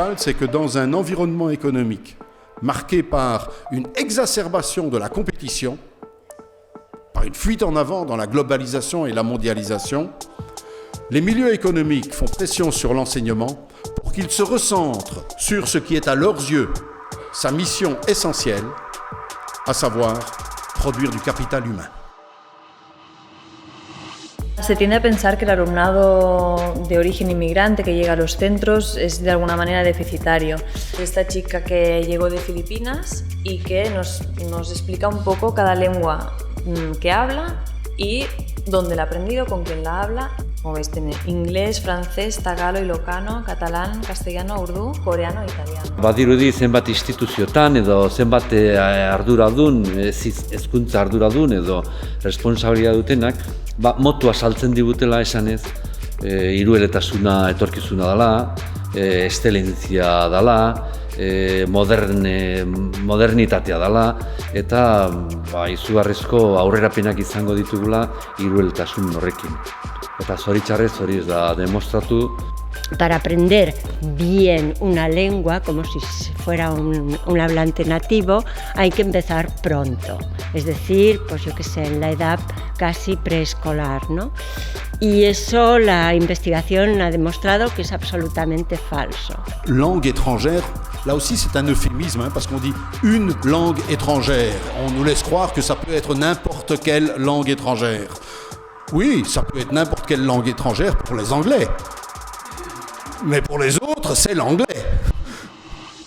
principal, c'est que dans un environnement économique marqué par une exacerbation de la compétition, par une fuite en avant dans la globalisation et la mondialisation, les milieux économiques font pression sur l'enseignement pour qu'il se recentre sur ce qui est à leurs yeux sa mission essentielle, à savoir produire du capital humain. Se tiende a pensar que el alumnado de origen inmigrante que llega a los centros es de alguna manera deficitario. Esta chica que llegó de Filipinas y que nos explica un poco cada lengua que habla y dónde la ha aprendido, con quién la habla. Como veis, tiene inglés, francés, tagalo, ilocano, catalán, castellano, urdu, coreano e italiano. Badirudi zenbat instituziotan edo zenbat arduradun, hezkuntza arduradun edo responsabilidad dutenak, motua saltzen digutela esanez, hirueletasuna etorkizuna dela, eszelentzia dela, modernitatea dela eta izugarrizko aurrerapenak izango ditugula hirueletasun horrekin. Eta zoritxarrez hori ez da demostratu. Para aprender bien una lengua, como si fuera un hablante nativo, hay que empezar pronto. Es decir, pues yo qué sé, en la edad casi preescolar, ¿no? Y eso la investigación ha demostrado que es absolutamente falso. Langue étrangère, là aussi c'est un euphémisme, parce qu'on dit une langue étrangère. On nous laisse croire que ça peut être n'importe quelle langue étrangère. Oui, ça peut être n'importe quelle langue étrangère pour les Anglais. Mais pour les autres, c'est l'anglais.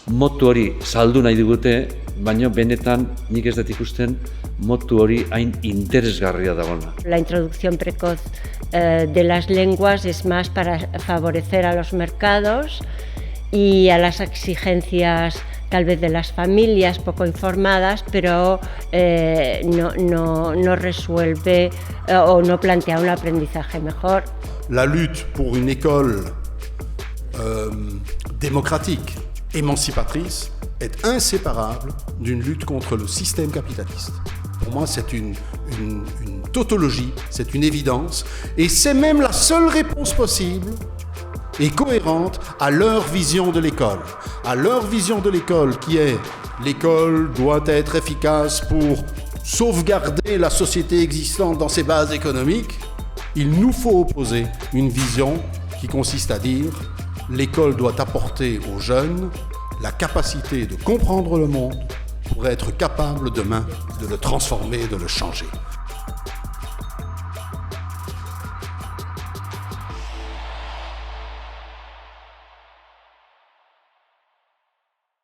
Motu hori saldu nahi digute, baina benetan nik ez dut ikusten motu hori hain interesgarria dagoela. La introducción precoz de las lenguas es más para favorecer a los mercados y a las exigencias tal vez de las familias poco informadas, pero no resuelve o no plantea un aprendizaje mejor. La lutte pour une école démocratique, émancipatrice, est inséparable d'une lutte contre le système capitaliste. Pour moi, c'est une tautologie, c'est une évidence, et c'est même la seule réponse possible et cohérente à leur vision de l'école. À leur vision de l'école qui est l'école doit être efficace pour sauvegarder la société existante dans ses bases économiques. Il nous faut opposer une vision qui consiste à dire l'école doit apporter aux jeunes la capacité de comprendre le monde pour être capable demain de le transformer, de le changer.